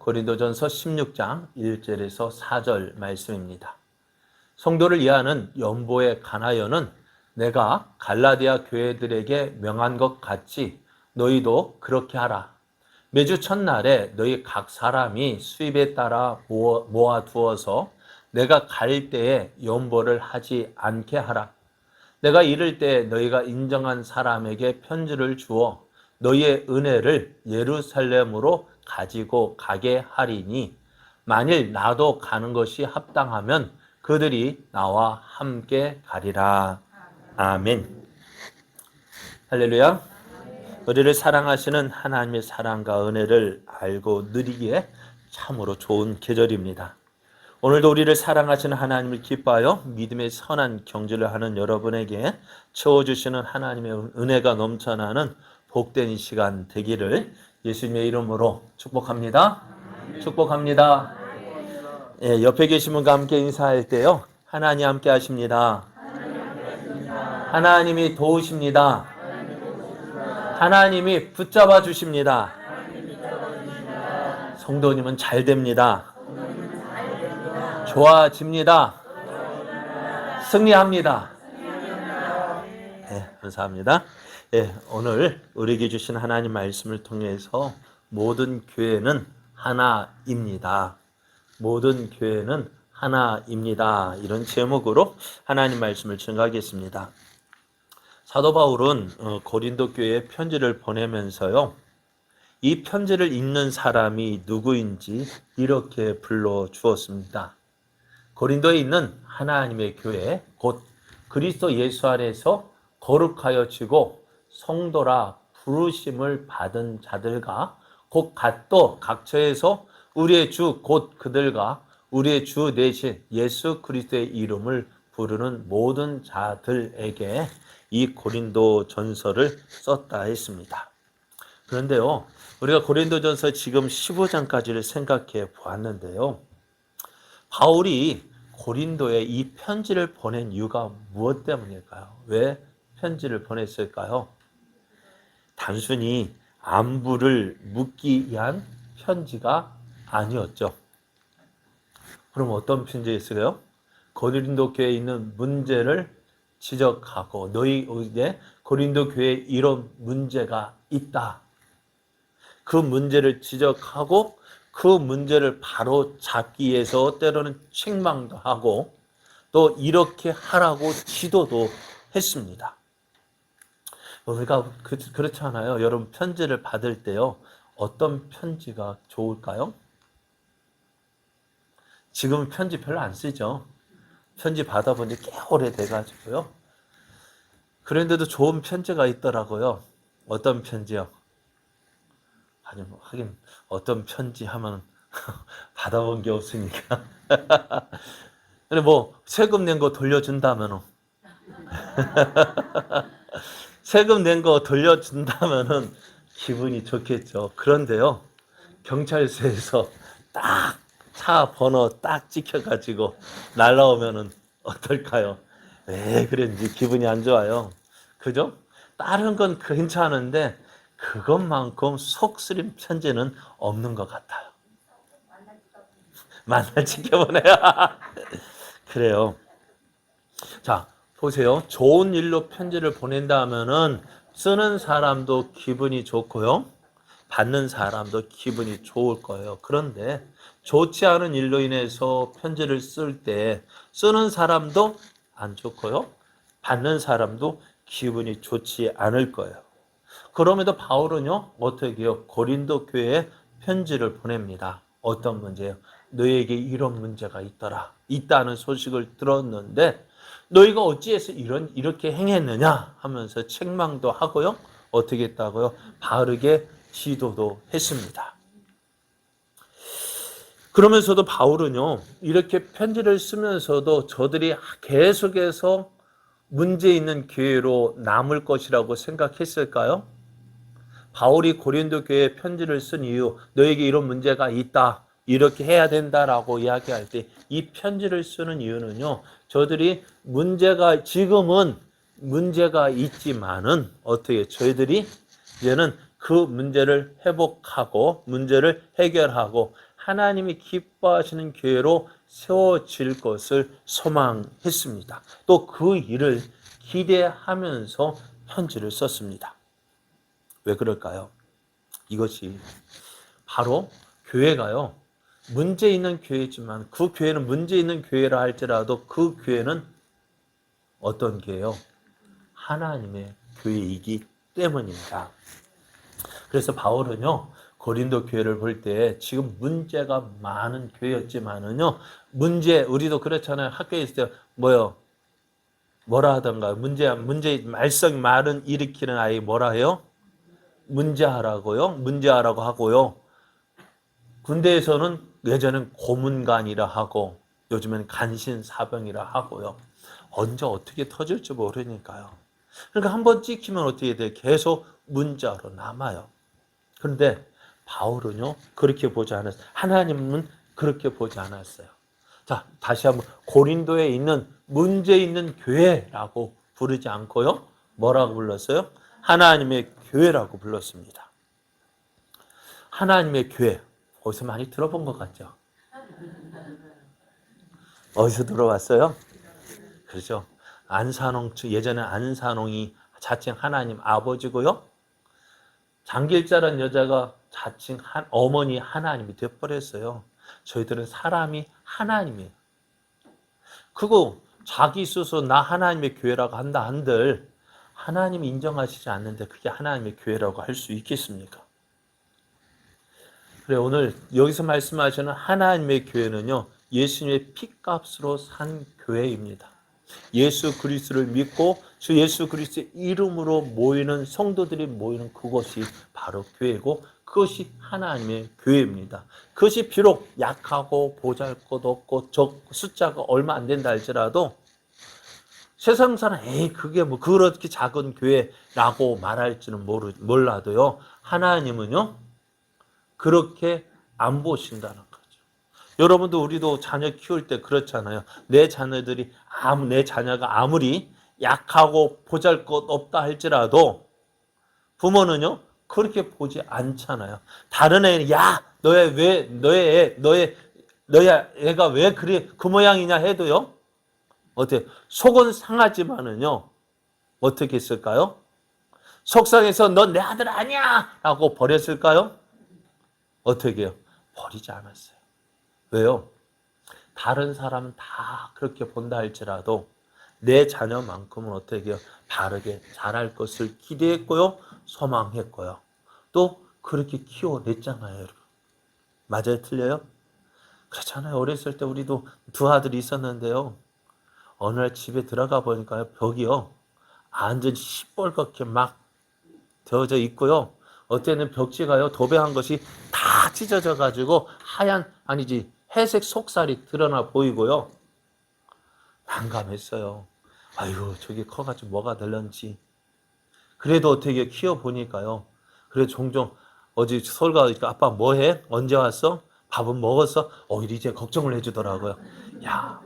고린도전서 16장 1절에서 4절 말씀입니다. 성도를 이해하는 연보의 가나여는 내가 갈라디아 교회들에게 명한 것 같이 너희도 그렇게 하라. 매주 첫날에 너희 각 사람이 수입에 따라 모아두어서 내가 갈 때에 연보를 하지 않게 하라. 내가 이를 때 너희가 인정한 사람에게 편지를 주어 너희의 은혜를 예루살렘으로 가지고 가게 하리니 만일 나도 가는 것이 합당하면 그들이 나와 함께 가리라. 아멘. 할렐루야. 우리를 사랑하시는 하나님의 사랑과 은혜를 알고 누리기에 참으로 좋은 계절입니다. 오늘도 우리를 사랑하시는 하나님을 기뻐하여 믿음의 선한 경주를 하는 여러분에게 채워주시는 하나님의 은혜가 넘쳐나는 복된 이 시간 되기를 예수님의 이름으로 축복합니다. 축복합니다. 예, 옆에 계신 분과 함께 인사할 때요. 하나님 함께 하십니다. 하나님이 도우십니다. 하나님이 붙잡아 주십니다. 성도님은 잘 됩니다. 좋아집니다. 승리합니다. 네, 감사합니다. 네, 오늘 우리에게 주신 하나님 말씀을 통해서 모든 교회는 하나입니다. 모든 교회는 하나입니다. 이런 제목으로 하나님 말씀을 증거하겠습니다. 사도 바울은 고린도 교회에 편지를 보내면서요. 이 편지를 읽는 사람이 누구인지 이렇게 불러주었습니다. 고린도에 있는 하나님의 교회, 곧 그리스도 예수 안에서 거룩하여지고 성도라 부르심을 받은 자들과 곧 또 각처에서 우리의 주 곧 그들과 우리의 주 대신 예수 그리스도의 이름을 부르는 모든 자들에게 이 고린도 전서를 썼다 했습니다. 그런데요, 우리가 고린도 전서 지금 15장까지를 생각해 보았는데요. 바울이 고린도에 이 편지를 보낸 이유가 무엇 때문일까요? 왜 편지를 보냈을까요? 단순히 안부를 묻기 위한 편지가 아니었죠. 그럼 어떤 편지였어요? 고린도 교회에 있는 문제를 지적하고 너희에게 고린도 교회에 이런 문제가 있다. 그 문제를 지적하고 그 문제를 바로 잡기 위해서 때로는 책망도 하고 또 이렇게 하라고 지도도 했습니다. 우리가 그렇지 않아요? 여러분 편지를 받을 때요. 어떤 편지가 좋을까요? 지금 편지 별로 안 쓰죠. 편지 받아본 지 꽤 오래돼가지고요. 그런데도 좋은 편지가 있더라고요. 어떤 편지요? 아니, 하긴 어떤 편지 하면 받아본 게 없으니까. 근데 세금 낸 거 돌려준다면은 세금 낸 거 돌려준다면은 기분이 좋겠죠. 그런데요, 경찰서에서 딱 차 번호 딱 찍혀가지고 날라오면은 어떨까요? 왜 그랬는지 기분이 안 좋아요. 그죠? 다른 건 괜찮은데 그것만큼 속 쓰린 편지는 없는 것 같아요. 만날 지켜보네요. 그래요. 자, 보세요. 좋은 일로 편지를 보낸다 하면은 쓰는 사람도 기분이 좋고요. 받는 사람도 기분이 좋을 거예요. 그런데 좋지 않은 일로 인해서 편지를 쓸 때 쓰는 사람도 안 좋고요. 받는 사람도 기분이 좋지 않을 거예요. 그럼에도 바울은요, 어떻게 해요? 고린도 교회에 편지를 보냅니다. 어떤 문제예요? 너희에게 이런 문제가 있다는 소식을 들었는데 너희가 어찌해서 이렇게 행했느냐 하면서 책망도 하고요. 어떻게 했다고요? 바르게 지도도 했습니다. 그러면서도 바울은요, 이렇게 편지를 쓰면서도 저들이 계속해서 문제 있는 교회로 남을 것이라고 생각했을까요? 바울이 고린도 교회에 편지를 쓴 이유, 너에게 이런 문제가 있다, 이렇게 해야 된다라고 이야기할 때 이 편지를 쓰는 이유는요, 저들이 지금은 문제가 있지만은 어떻게 저희들이 이제는 그 문제를 회복하고 문제를 해결하고 하나님이 기뻐하시는 교회로 세워질 것을 소망했습니다. 또 그 일을 기대하면서 편지를 썼습니다. 왜 그럴까요? 이것이 바로 교회가요, 문제 있는 교회지만 그 교회는 문제 있는 교회라 할지라도 그 교회는 어떤 교회요? 하나님의 교회이기 때문입니다. 그래서 바울은요, 고린도 교회를 볼 때 지금 문제가 많은 교회였지만은요, 우리도 그렇잖아요. 학교에 있을 때 뭐라 하던가, 말썽 말은 일으키는 아이 뭐라 해요? 문제하라고 하고요. 군대에서는 예전엔 고문관이라 하고 요즘엔 간신사병이라 하고요. 언제 어떻게 터질지 모르니까요. 그러니까 한번 찍히면 어떻게 돼? 계속 문자로 남아요. 그런데 바울은요, 그렇게 보지 않았어요. 하나님은 그렇게 보지 않았어요. 자, 다시 한번 고린도에 있는 문제 있는 교회라고 부르지 않고요. 뭐라고 불렀어요? 하나님의 교회라고 불렀습니다. 하나님의 교회. 어디서 많이 들어본 것 같죠? 어디서 들어봤어요? 그렇죠. 예전에 안산홍이 자칭 하나님 아버지고요. 장길자란 여자가 자칭 어머니 하나님이 되어버렸어요. 저희들은 사람이 하나님이에요. 그거 자기 스스로 나 하나님의 교회라고 한다 한들 하나님이 인정하시지 않는데 그게 하나님의 교회라고 할 수 있겠습니까? 그래, 오늘 여기서 말씀하시는 하나님의 교회는요, 예수님의 피값으로 산 교회입니다. 예수 그리스도를 믿고 주 예수 그리스도의 이름으로 모이는 성도들이 모이는 그것이 바로 교회고 그것이 하나님의 교회입니다. 그것이 비록 약하고 보잘것없고 숫자가 얼마 안 된다 할지라도 세상 사람 그게 그렇게 작은 교회라고 말할지는 몰라도요, 하나님은요 그렇게 안 보신다는 거죠. 여러분도 우리도 자녀 키울 때 그렇잖아요. 내 자녀가 아무리 약하고 보잘것없다 할지라도 부모는요 그렇게 보지 않잖아요. 다른 애는 너의 애가 왜 그래 그 모양이냐 해도요, 어때? 속은 상하지만은요 어떻게 했을까요? 속상해서 넌 내 아들 아니야 라고 버렸을까요? 어떻게 해요? 버리지 않았어요. 왜요? 다른 사람은 다 그렇게 본다 할지라도 내 자녀만큼은 어떻게 해요? 바르게 자랄 것을 기대했고요. 소망했고요. 또 그렇게 키워냈잖아요. 여러분. 맞아요? 틀려요? 그렇잖아요. 어렸을 때 우리도 두 아들이 있었는데요. 어느 날 집에 들어가 보니까요. 벽이요. 완전 시뻘겋게 막 되어져 있고요. 어때는 벽지가요. 도배한 것이 다 찢어져 가지고 회색 속살이 드러나 보이고요. 난감했어요. 아이고 저게 커가지고 뭐가 될런지. 그래도 어떻게 키워보니까요. 그래 종종 어제 서울 가니까 아빠 뭐해? 언제 왔어? 밥은 먹었어? 이제 걱정을 해주더라고요. 야,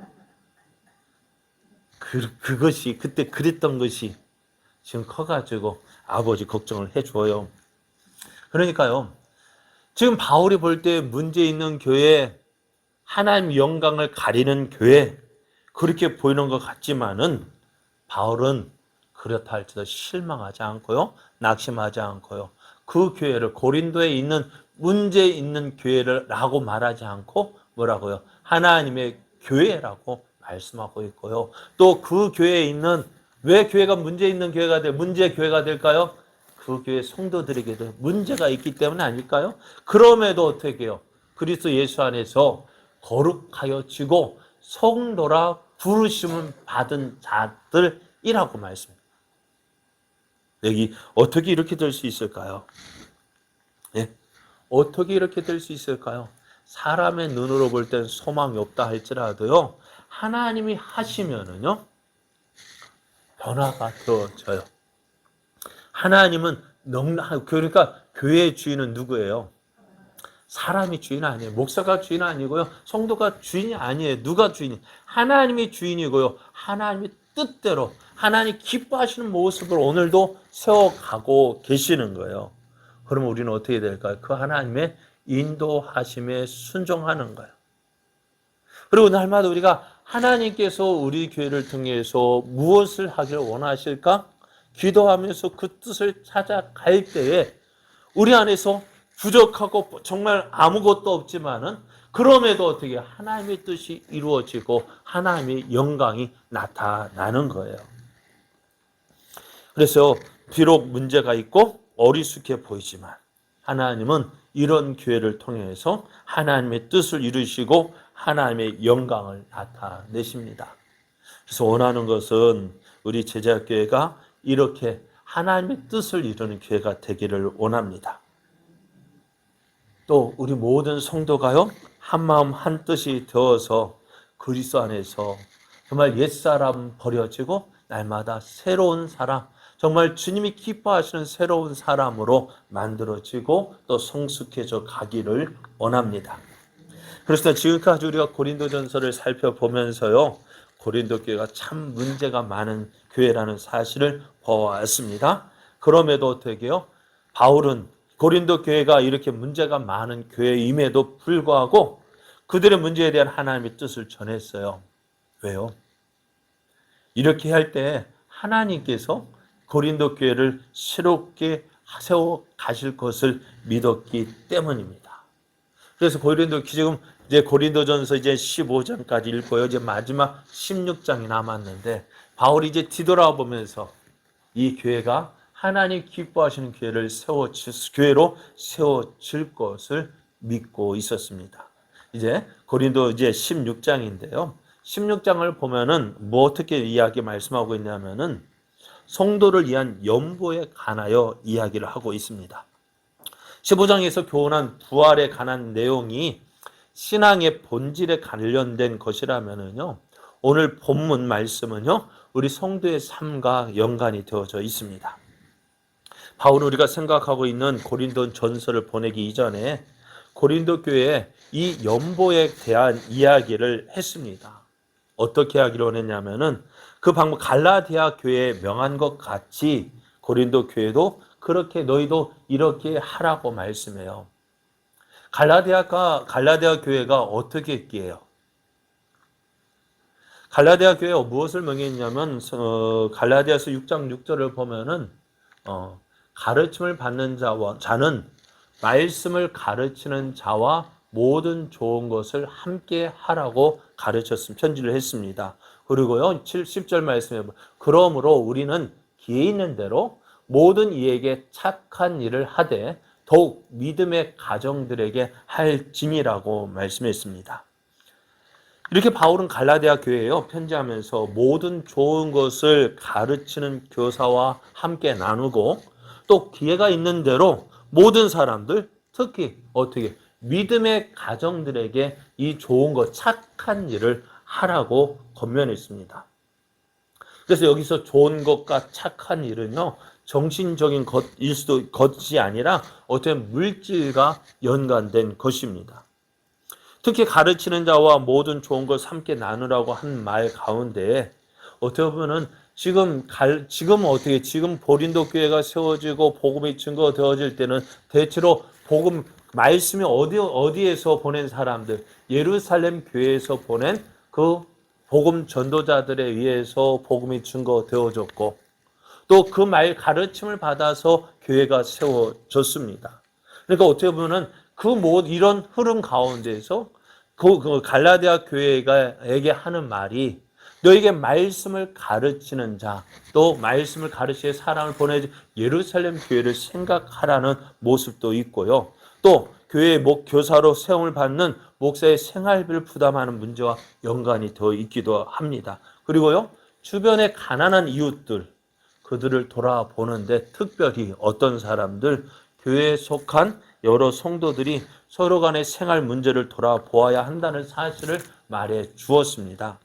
그것이 그때 그랬던 것이 지금 커가지고 아버지 걱정을 해줘요. 그러니까요. 지금 바울이 볼 때 문제 있는 교회, 하나님 영광을 가리는 교회, 그렇게 보이는 것 같지만은 바울은 그렇다 할지라도 실망하지 않고요. 낙심하지 않고요. 그 교회를 고린도에 있는 문제 있는 교회를 라고 말하지 않고 뭐라고요? 하나님의 교회라고 말씀하고 있고요. 또 그 교회에 있는 왜 교회가 문제 있는 문제 교회가 될까요? 그 교회 성도들에게도 문제가 있기 때문 아닐까요? 그럼에도 어떻게 해요? 그리스도 예수 안에서 거룩하여지고 성도라 부르심을 받은 자들이라고 말씀합니다. 여기 어떻게 이렇게 될 수 있을까요? 예? 어떻게 이렇게 될 수 있을까요? 사람의 눈으로 볼 땐 소망이 없다 할지라도요, 하나님이 하시면은요, 변화가 되어져요. 하나님은 그러니까 교회의 주인은 누구예요? 사람이 주인 아니에요. 목사가 주인 아니고요. 성도가 주인이 아니에요. 누가 주인이? 하나님이 주인이고요. 하나님의 뜻대로 하나님 기뻐하시는 모습을 오늘도 세워가고 계시는 거예요. 그러면 우리는 어떻게 될까요? 그 하나님의 인도하심에 순종하는 거예요. 그리고 날마다 우리가 하나님께서 우리 교회를 통해서 무엇을 하길 원하실까? 기도하면서 그 뜻을 찾아갈 때에 우리 안에서 부족하고 정말 아무것도 없지만은 그럼에도 어떻게 하나님의 뜻이 이루어지고 하나님의 영광이 나타나는 거예요. 그래서 비록 문제가 있고 어리숙해 보이지만 하나님은 이런 교회를 통해서 하나님의 뜻을 이루시고 하나님의 영광을 나타내십니다. 그래서 원하는 것은 우리 제자교회가 이렇게 하나님의 뜻을 이루는 교회가 되기를 원합니다. 또 우리 모든 성도가요, 한마음 한뜻이 되어서 그리스도 안에서 정말 옛사람 버려지고 날마다 새로운 사람, 정말 주님이 기뻐하시는 새로운 사람으로 만들어지고 또 성숙해져 가기를 원합니다. 그래서 지금까지 우리가 고린도전서를 살펴보면서요, 고린도 교회가 참 문제가 많은 교회라는 사실을 보았습니다. 그럼에도 어떻게요? 바울은 고린도 교회가 이렇게 문제가 많은 교회임에도 불구하고 그들의 문제에 대한 하나님의 뜻을 전했어요. 왜요? 이렇게 할 때 하나님께서 고린도 교회를 새롭게 세워 가실 것을 믿었기 때문입니다. 그래서 지금 이제 고린도전서 이제 15장까지 읽고요. 이제 마지막 16장이 남았는데 바울이 이제 뒤돌아 보면서 이 교회가 하나님 기뻐하시는 교회로 세워질 것을 믿고 있었습니다. 이제 고린도 이제 16장인데요. 16장을 보면은 뭐 어떻게 이야기 말씀하고 있냐면은 성도를 위한 연보에 관하여 이야기를 하고 있습니다. 15장에서 교훈한 부활에 관한 내용이 신앙의 본질에 관련된 것이라면은요, 오늘 본문 말씀은요, 우리 성도의 삶과 연관이 되어져 있습니다. 바울은 우리가 생각하고 있는 고린도 전서를 보내기 이전에 고린도 교회에 이 연보에 대한 이야기를 했습니다. 어떻게 하기로 했냐면은 그 방법 갈라디아 교회에 명한 것 같이 고린도 교회도 그렇게 너희도 이렇게 하라고 말씀해요. 갈라디아 교회가 어떻게 했기에요? 갈라디아 교회가 무엇을 명했냐면 갈라디아서 6장 6절을 보면은 가르침을 받는 자는 말씀을 가르치는 자와 모든 좋은 것을 함께 하라고 편지를 했습니다. 그리고요 10절 말씀에 그러므로 우리는 기회 있는 대로 모든 이에게 착한 일을 하되 더욱 믿음의 가정들에게 할 짐이라고 말씀했습니다. 이렇게 바울은 갈라디아 교회에요 편지하면서 모든 좋은 것을 가르치는 교사와 함께 나누고 또 기회가 있는 대로 모든 사람들 특히 어떻게 믿음의 가정들에게 이 좋은 것 착한 일을 하라고 권면했습니다. 그래서 여기서 좋은 것과 착한 일은요 정신적인 것이 아니라 어떻게 물질과 연관된 것입니다. 특히 가르치는 자와 모든 좋은 것 함께 나누라고 한 말 가운데 어떻게 보면은 지금 고린도 교회가 세워지고 복음이 증거되어질 때는 대체로 복음 말씀이 어디에서 보낸 사람들 예루살렘 교회에서 보낸 그 복음 전도자들에 의해서 복음이 증거되어졌고 또 그 말 가르침을 받아서 교회가 세워졌습니다. 그러니까 어떻게 보면은 이런 흐름 가운데서 그 갈라디아 교회에게 하는 말이 너에게 말씀을 가르치는 자, 또 말씀을 가르칠 사람을 보내지 예루살렘 교회를 생각하라는 모습도 있고요. 또 교회의 교사로 세움을 받는 목사의 생활비를 부담하는 문제와 연관이 되어 있기도 합니다. 그리고요, 주변의 가난한 이웃들, 그들을 돌아보는데 특별히 어떤 사람들, 교회에 속한 여러 성도들이 서로 간의 생활 문제를 돌아보아야 한다는 사실을 말해 주었습니다.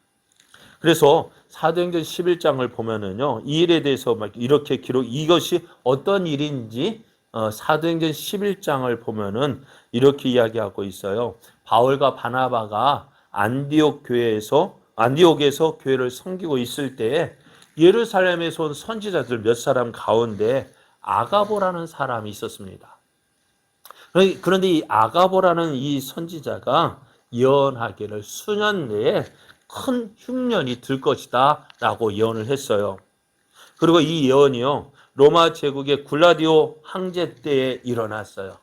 그래서 사도행전 11장을 보면은요, 이 일에 대해서 이렇게 이것이 어떤 일인지 사도행전 11장을 보면은 이렇게 이야기하고 있어요. 바울과 바나바가 안디옥에서 교회를 섬기고 있을 때에 예루살렘에서 온 선지자들 몇 사람 가운데 아가보라는 사람이 있었습니다. 그런데 이 아가보라는 이 선지자가 예언하기를 수년 내에 큰 흉년이 들 것이다 라고 예언을 했어요. 그리고 이 예언이요, 로마 제국의 글라디오 황제 때에 일어났어요.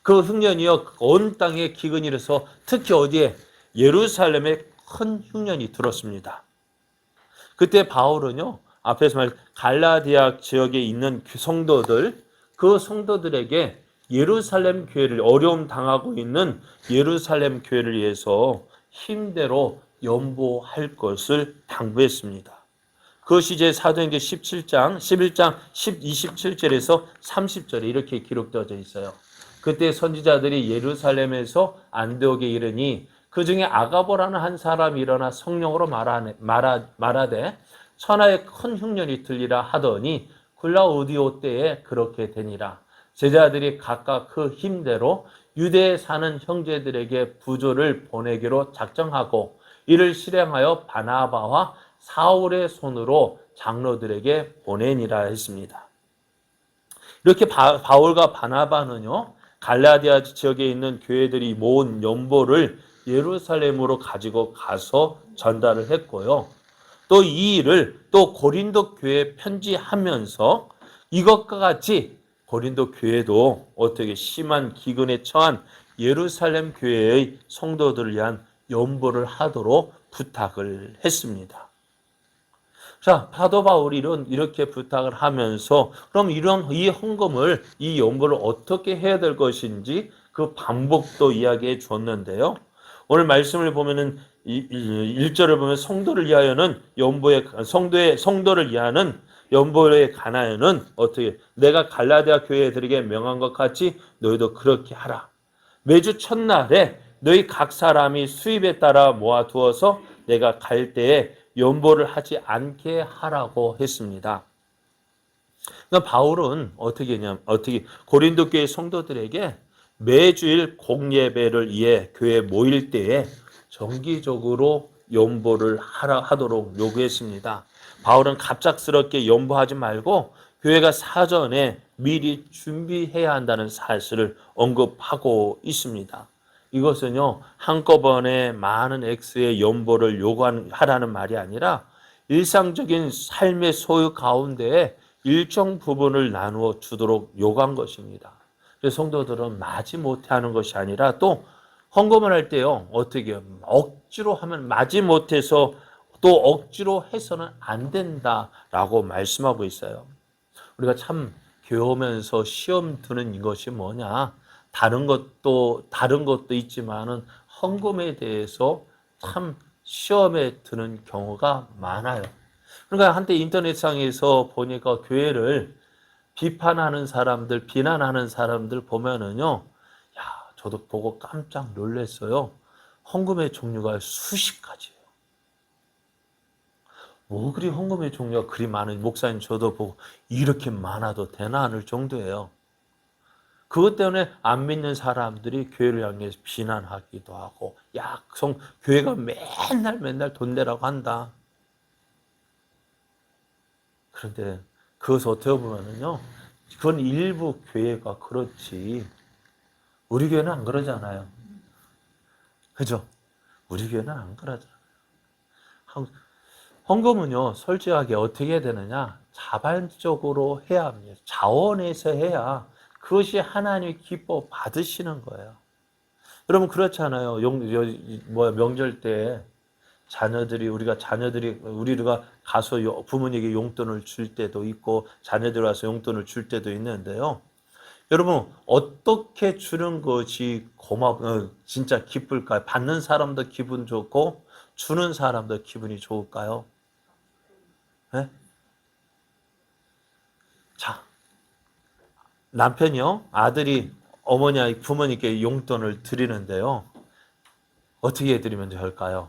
그 흉년이요, 온 땅에 기근이 일어서 특히 어디에? 예루살렘에 큰 흉년이 들었습니다. 그때 바울은요, 앞에서 말 갈라디아 지역에 있는 성도들, 그 성도들에게 예루살렘 교회를, 어려움 당하고 있는 예루살렘 교회를 위해서 힘대로 연보할 것을 당부했습니다. 그것이 이제 사도행전 17장, 11장 27절에서 30절에 이렇게 기록되어져 있어요. 그때 선지자들이 예루살렘에서 안디옥에 이르니 그 중에 아가보라는 한 사람이 일어나 성령으로 말하되 천하에 큰 흉년이 들리라 하더니 글라우디오 때에 그렇게 되니라. 제자들이 각각 그 힘대로 유대에 사는 형제들에게 부조를 보내기로 작정하고 이를 실행하여 바나바와 사울의 손으로 장로들에게 보내니라 했습니다. 이렇게 바울과 바나바는요, 갈라디아 지역에 있는 교회들이 모은 연보를 예루살렘으로 가지고 가서 전달을 했고요. 또 이 일을 또 고린도 교회에 편지하면서 이것과 같이 고린도 교회도 어떻게 심한 기근에 처한 예루살렘 교회의 성도들을 위한 연보를 하도록 부탁을 했습니다. 자, 사도 바울이 이렇게 부탁을 하면서 그럼 이 헌금을, 이 연보를 어떻게 해야 될 것인지 그 방법도 이야기해 줬는데요. 오늘 말씀을 보면은 1절을 보면 성도를 위하여는 성도를 위하는 연보에 관하여는 어떻게 내가 갈라디아 교회들에게 명한 것 같이 너희도 그렇게 하라. 매주 첫날에 너희 각 사람이 수입에 따라 모아두어서 내가 갈 때에 연보를 하지 않게 하라고 했습니다. 그러니까 바울은 어떻게 고린도 교회 성도들에게 매주일 공예배를 위해 교회 모일 때에 정기적으로 연보를 하도록 요구했습니다. 바울은 갑작스럽게 연보하지 말고 교회가 사전에 미리 준비해야 한다는 사실을 언급하고 있습니다. 이것은요, 한꺼번에 많은 액수의 연보를 요구하라는 말이 아니라 일상적인 삶의 소유 가운데 일정 부분을 나누어 주도록 요구한 것입니다. 성도들은 마지 못해 하는 것이 아니라 또 헌금을 할 때요, 어떻게 억지로 하면 마지 못해서 또 억지로 해서는 안 된다라고 말씀하고 있어요. 우리가 참 교회 오면서 시험 드는 것이 뭐냐? 다른 것도 있지만은 헌금에 대해서 참 시험에 드는 경우가 많아요. 그러니까 한때 인터넷상에서 보니까 교회를 비판하는 사람들, 비난하는 사람들 보면은요, 야, 저도 보고 깜짝 놀랐어요. 헌금의 종류가 수십 가지예요. 뭐 그리 헌금의 종류가 그리 많은, 목사님 저도 보고 이렇게 많아도 되나 하는 정도예요. 그것 때문에 안 믿는 사람들이 교회를 향해서 비난하기도 하고, 야, 교회가 맨날 돈 내라고 한다. 그런데 그것을 어떻게 보면은요, 그건 일부 교회가 그렇지, 우리 교회는 안 그러잖아요. 그죠? 우리 교회는 안 그러잖아요. 헌금은요, 솔직하게 어떻게 해야 되느냐? 자발적으로 해야 합니다. 자원해서 해야 그것이 하나님의 기뻐 받으시는 거예요. 여러분 그렇잖아요. 명절 때 우리가 가서 부모님에게 용돈을 줄 때도 있고 자녀들 와서 용돈을 줄 때도 있는데요. 여러분 어떻게 주는 것이 진짜 기쁠까요? 받는 사람도 기분 좋고 주는 사람도 기분이 좋을까요? 네? 자, 남편이요, 아들이 부모님께 용돈을 드리는데요. 어떻게 해드리면 좋을까요?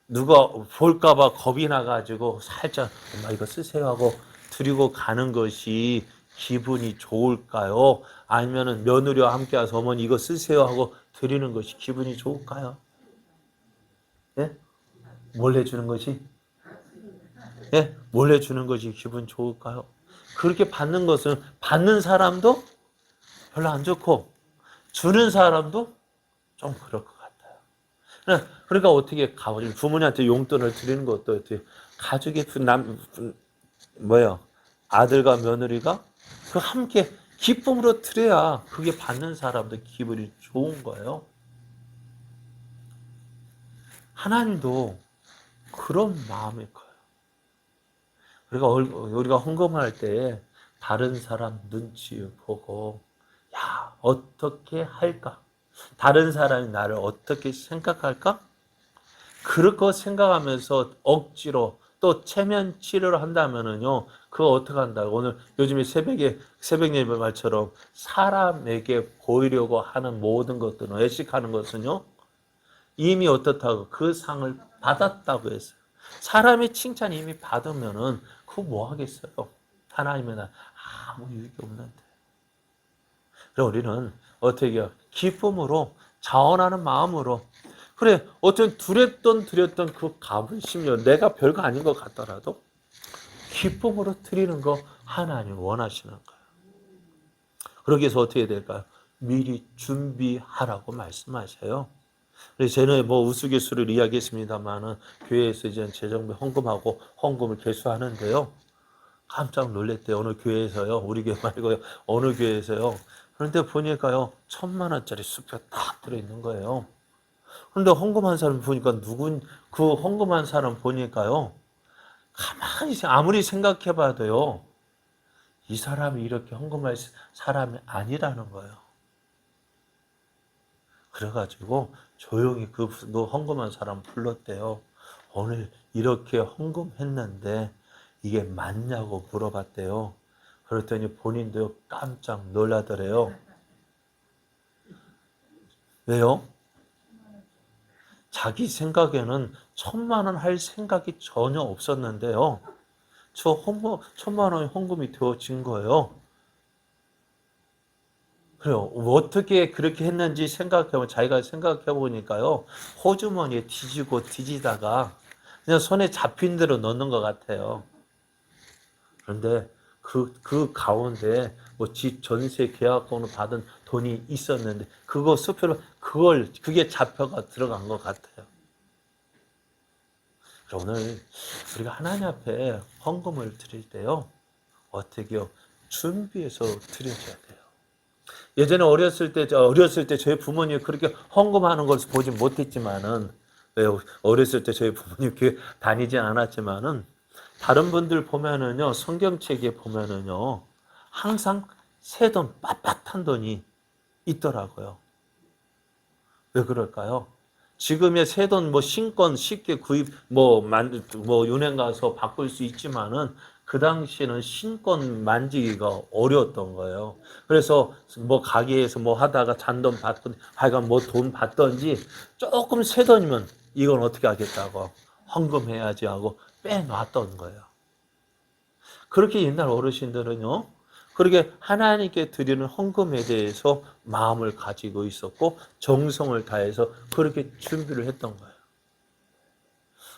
누가 볼까봐 겁이 나가지고 살짝 엄마 이거 쓰세요 하고 드리고 가는 것이 기분이 좋을까요? 아니면은 며느리와 함께 와서 어머니 이거 쓰세요 하고 드리는 것이 기분이 좋을까요? 예? 몰래 주는 것이? 예? 몰래 주는 것이 기분 좋을까요? 그렇게 받는 것은 받는 사람도 별로 안 좋고 주는 사람도 좀 그럴 것 같아요. 그러니까 어떻게 부모님한테 용돈을 드리는 것도 어떻게 가족의 아들과 며느리가 그 함께 기쁨으로 드려야 그게 받는 사람도 기분이 좋은 거예요. 하나님도 그런 마음일 거예요. 우리가 헌금할 때 다른 사람 눈치 보고 야 어떻게 할까? 다른 사람이 나를 어떻게 생각할까? 그럴 거 생각하면서 억지로 또 체면 치료를 한다면은요, 그거 어떻게 한다? 오늘 요즘에 새벽 예배 말처럼 사람에게 보이려고 하는 모든 것들은 외식하는 것은요, 이미 어떻다고 그 상을 받았다고 했어요. 사람의 칭찬 이미 받으면은 그거 뭐 하겠어요? 하나님은 아무 유익이 없는데. 그래서 우리는 어떻게 해요? 기쁨으로 자원하는 마음으로 그래 어떤 드렸던 그 값을 심지어 내가 별거 아닌 것 같더라도 기쁨으로 드리는 거 하나님 원하시는 거예요. 그러기 위해서 어떻게 될까요? 미리 준비하라고 말씀하셔요. 그래서 저는 뭐 우스갯소리를 이야기했습니다만은 교회에서 이제 재정비 헌금하고 헌금을 개수하는데요. 깜짝 놀랐대요. 어느 교회에서요. 우리 교회 말고요. 어느 교회에서요. 그런데 보니까요. 1,000만 원짜리 수표 딱 들어있는 거예요. 그런데 헌금한 사람 보니까 그 헌금한 사람 보니까요. 가만히 아무리 생각해봐도요. 이 사람이 이렇게 헌금할 사람이 아니라는 거예요. 그래가지고 조용히 그 헌금한 사람 불렀대요. 오늘 이렇게 헌금했는데 이게 맞냐고 물어봤대요. 그랬더니 본인도 깜짝 놀라더래요. 왜요? 자기 생각에는 1,000만 원 할 생각이 전혀 없었는데요. 1,000만 원이 헌금이 되어진 거예요. 그래요. 어떻게 그렇게 했는지 자기가 생각해 보니까요. 호주머니에 뒤지다가 그냥 손에 잡힌 대로 넣는 것 같아요. 그런데 그 가운데 뭐 집 전세 계약권을 받은 돈이 있었는데 그게 잡혀가 들어간 것 같아요. 오늘 우리가 하나님 앞에 헌금을 드릴 때요. 어떻게요? 준비해서 드려줘야 돼요. 예전에 어렸을 때 저희 부모님이 그렇게 헌금하는 것을 보지 못했지만은 어렸을 때 저희 부모님 교회 다니지 않았지만은 다른 분들 보면은요 성경책에 보면은요 항상 새 돈 빳빳한 돈이 있더라고요. 왜 그럴까요? 지금의 새 돈 신권 쉽게 구입 은행 가서 바꿀 수 있지만은 그 당시에는 신권 만지기가 어려웠던 거예요. 그래서 가게에서 하다가 잔돈 받던 하여간 돈 받던지 조금 새 돈이면 이건 어떻게 하겠다고 헌금해야지 하고 빼놨던 거예요. 그렇게 옛날 어르신들은요. 그렇게 하나님께 드리는 헌금에 대해서 마음을 가지고 있었고 정성을 다해서 그렇게 준비를 했던 거예요.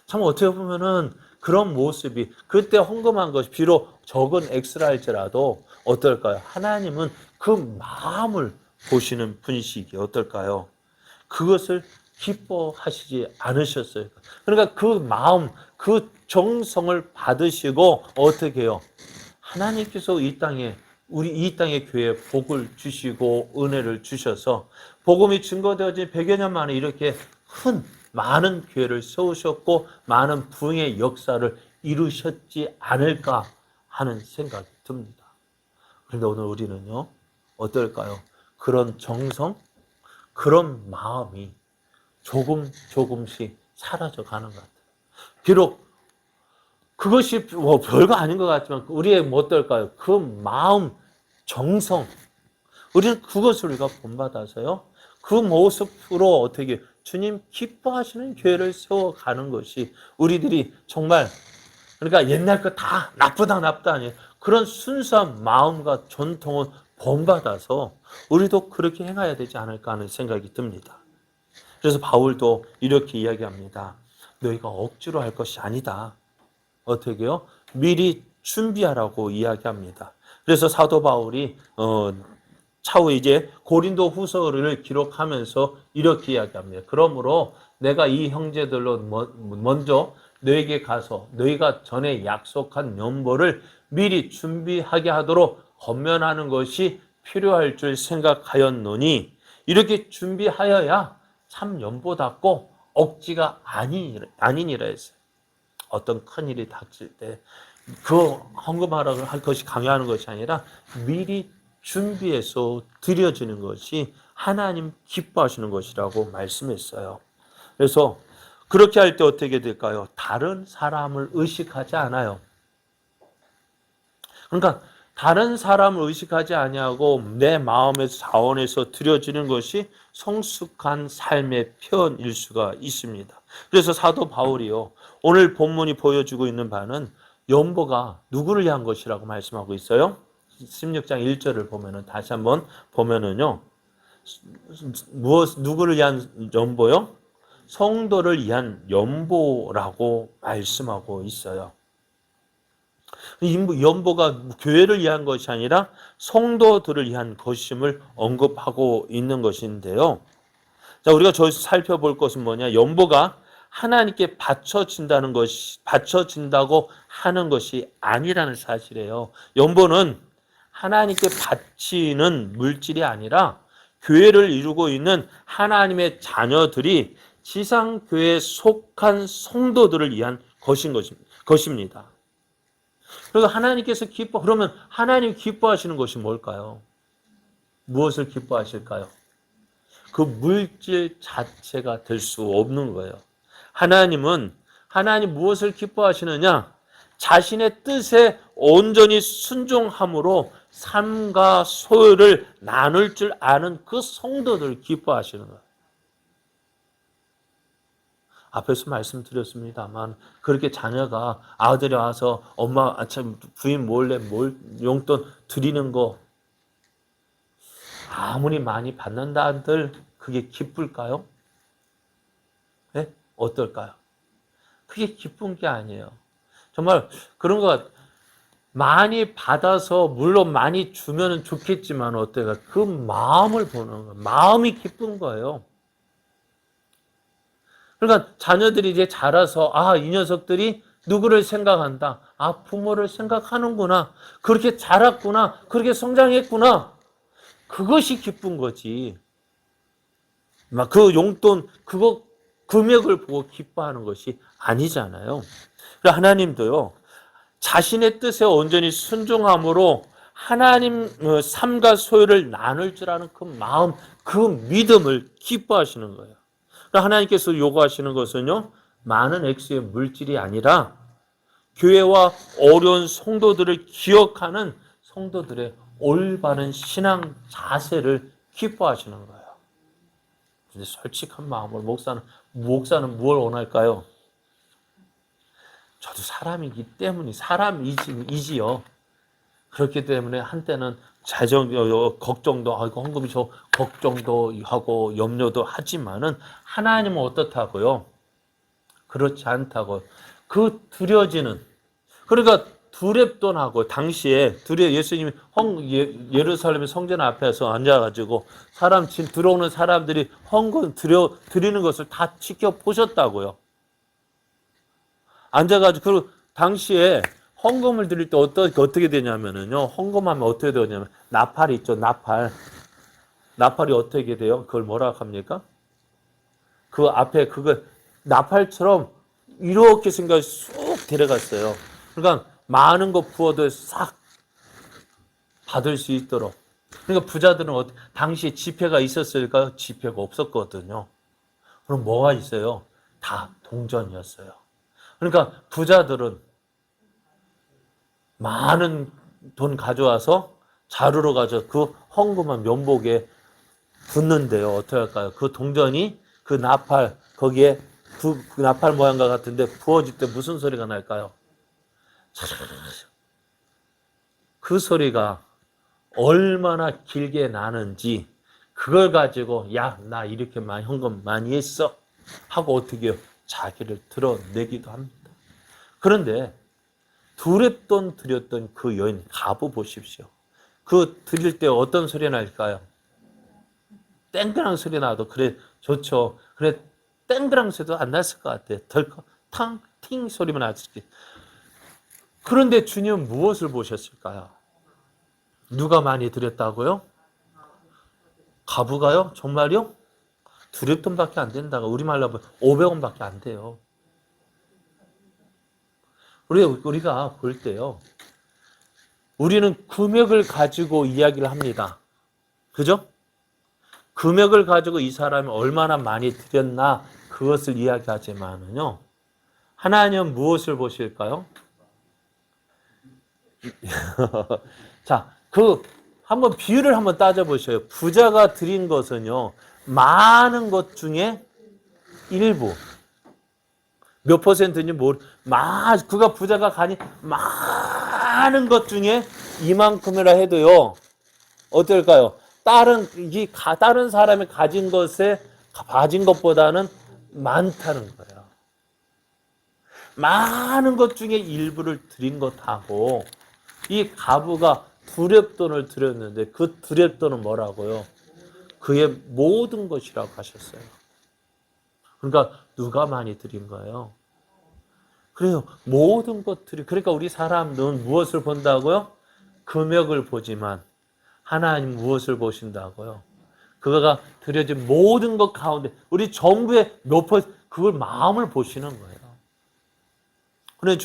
참 어떻게 보면은 그런 모습이 그때 헌금한 것이 비록 적은 액수라 할지라도 어떨까요? 하나님은 그 마음을 보시는 분이시기에 어떨까요? 그것을 기뻐하시지 않으셨어요. 그러니까 그 마음, 그 정성을 받으시고 어떻게 해요? 하나님께서 우리 이 땅의 교회에 복을 주시고 은혜를 주셔서 복음이 증거되어진 100여 년 만에 이렇게 많은 교회를 세우셨고 많은 부흥의 역사를 이루셨지 않을까 하는 생각이 듭니다. 그런데 오늘 우리는요, 어떨까요? 그런 정성, 그런 마음이 조금씩 사라져 가는 것 같아요. 비록 그것이 별거 아닌 것 같지만 우리의 어떨까요? 그 마음, 정성, 우리는 그것을 우리가 본받아서요. 그 모습으로 어떻게 주님 기뻐하시는 교회를 세워가는 것이 우리들이 정말 그러니까 옛날 거 다 나쁘다 아니에요. 그런 순수한 마음과 전통은 본받아서 우리도 그렇게 행해야 되지 않을까 하는 생각이 듭니다. 그래서 바울도 이렇게 이야기합니다. 너희가 억지로 할 것이 아니다. 어떻게요? 미리 준비하라고 이야기합니다. 그래서 사도 바울이 차후 이제 고린도 후서를 기록하면서 이렇게 이야기합니다. 그러므로 내가 이 형제들로 먼저 너에게 가서 너희가 전에 약속한 연보를 미리 준비하게 하도록 권면하는 것이 필요할 줄 생각하였노니 이렇게 준비하여야 참 연보답고 억지가 아니니라 했어요. 어떤 큰일이 닥칠 때 그 헌금하라고 할 것이 강요하는 것이 아니라 미리 준비해서 드려지는 것이 하나님 기뻐하시는 것이라고 말씀했어요. 그래서 그렇게 할 때 어떻게 될까요? 다른 사람을 의식하지 않아요. 그러니까 다른 사람을 의식하지 아니하고 내 마음의 자원에서 드려지는 것이 성숙한 삶의 표현일 수가 있습니다. 그래서 사도 바울이요, 오늘 본문이 보여주고 있는 바는 연보가 누구를 위한 것이라고 말씀하고 있어요. 16장 1절을 보면은 다시 한번 보면은요, 누구를 위한 연보요? 성도를 위한 연보라고 말씀하고 있어요. 연보가 교회를 위한 것이 아니라 성도들을 위한 것임을 언급하고 있는 것인데요. 자, 우리가 저기서 살펴볼 것은 뭐냐? 연보가 하나님께 바쳐진다고 하는 것이 아니라는 사실이에요. 연보는 하나님께 바치는 물질이 아니라 교회를 이루고 있는 하나님의 자녀들이 지상교회에 속한 성도들을 위한 것입니다. 그리고 하나님께서 그러면 하나님 기뻐하시는 것이 뭘까요? 무엇을 기뻐하실까요? 그 물질 자체가 될 수 없는 거예요. 하나님 무엇을 기뻐하시느냐? 자신의 뜻에 온전히 순종함으로 삶과 소유를 나눌 줄 아는 그 성도들을 기뻐하시는 거예요. 앞에서 말씀드렸습니다만 그렇게 자녀가 아들이 와서 엄마 부인 몰래 용돈 드리는 거 아무리 많이 받는다 한들 그게 기쁠까요? 네? 어떨까요? 그게 기쁜 게 아니에요. 정말 그런 거 많이 받아서 물론 많이 주면 좋겠지만 어때요? 그 마음을 보는 거예요. 마음이 기쁜 거예요. 그러니까 자녀들이 이제 자라서 이 녀석들이 누구를 생각한다. 부모를 생각하는구나. 그렇게 자랐구나. 그렇게 성장했구나. 그것이 기쁜 거지. 막 그 용돈 그거 금액을 보고 기뻐하는 것이 아니잖아요. 하나님도요. 자신의 뜻에 온전히 순종함으로 하나님 삶과 소유를 나눌 줄 아는 그 마음, 그 믿음을 기뻐하시는 거예요. 하나님께서 요구하시는 것은요, 많은 액수의 물질이 아니라 교회와 어려운 성도들을 기억하는 성도들의 올바른 신앙 자세를 기뻐하시는 거예요. 근데 솔직한 마음으로 목사는 무엇을 원할까요? 저도 사람이기 때문에 사람이지요. 그렇기 때문에 한때는 걱정도 하고 헌금이 걱정도 하고 염려도 하지만은 하나님은 어떻다고요? 그렇지 않다고. 그 두려지는 그러니까 두렵도 나고 당시에 예수님이 예루살렘 성전 앞에서 앉아가지고 들어오는 사람들이 헌금 드리는 것을 다 지켜보셨다고요. 앉아가지고 그 당시에 헌금을 드릴 때 어떻게 되냐면은요. 헌금하면 어떻게 되냐면 나팔이 있죠. 나팔이 어떻게 돼요? 그걸 뭐라고 합니까? 그 앞에 나팔처럼 이렇게 생각이 쑥 데려갔어요. 그러니까 많은 거 부어도 싹 받을 수 있도록. 그러니까 부자들은 당시에 지폐가 있었을까요? 지폐가 없었거든요. 그럼 뭐가 있어요? 다 동전이었어요. 그러니까 부자들은 많은 돈 가져와서 자루로 가져 그 헌금한 면복에 붓는데요. 어떻게 할까요? 그 동전이 그 나팔 거기에 그 나팔 모양과 같은데 부어질 때 무슨 소리가 날까요? 그 소리가 얼마나 길게 나는지 그걸 가지고 나 이렇게 많이 헌금 많이 했어 하고 어떻게 해요? 자기를 드러내기도 합니다. 그런데 두렵던 드렸던 그 여인 가보 보십시오. 그 드릴 때 어떤 소리 날까요? 땡그랑 소리 나도 그래 좋죠. 그래 땡그랑 소리도 안 났을 것 같아요. 덜컥 탕, 팅 소리만 났지. 그런데 주님은 무엇을 보셨을까요? 누가 많이 드렸다고요? 가부가요? 정말요? 두렵돈밖에 안 된다고. 우리말로 하면 500원밖에 안 돼요. 우리가 볼 때요. 우리는 금액을 가지고 이야기를 합니다. 그죠? 금액을 가지고 이 사람이 얼마나 많이 드렸나 그것을 이야기하지만은요. 하나님은 무엇을 보실까요? 자, 한번 비율을 한번 따져보셔요. 부자가 드린 것은요. 많은 것 중에 일부. 몇 퍼센트인지 그가 부자가 가니 많은 것 중에 이만큼이라 해도요. 어떨까요? 다른 사람이 가진 것보다는 많다는 거예요. 많은 것 중에 일부를 드린 것하고 이 가부가 두렙돈을 드렸는데 그 두렙돈은 뭐라고요? 그의 모든 것이라고 하셨어요. 그러니까 누가 많이 드린 거예요? 그래요. 모든 것들이. 그러니까 우리 사람들은 무엇을 본다고요? 금액을 보지만 하나님 무엇을 보신다고요? 그가 드려진 모든 것 가운데 우리 전부의 그걸 마음을 보시는 거예요. 그런데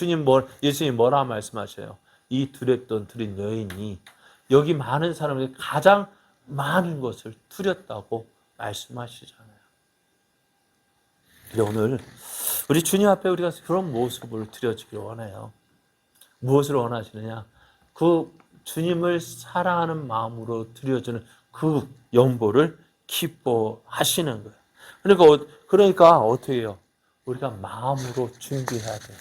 예수님 뭐라 말씀하셔요? 이 두렵돈 드린 여인이 여기 많은 사람에게 가장 많은 것을 드렸다고 말씀하시잖아요. 오늘 우리 주님 앞에 우리가 그런 모습을 드려주길 원해요. 무엇을 원하시느냐? 그 주님을 사랑하는 마음으로 드려주는 그 연보를 기뻐하시는 거예요. 그러니까 어떻게 해요? 우리가 마음으로 준비해야 돼요.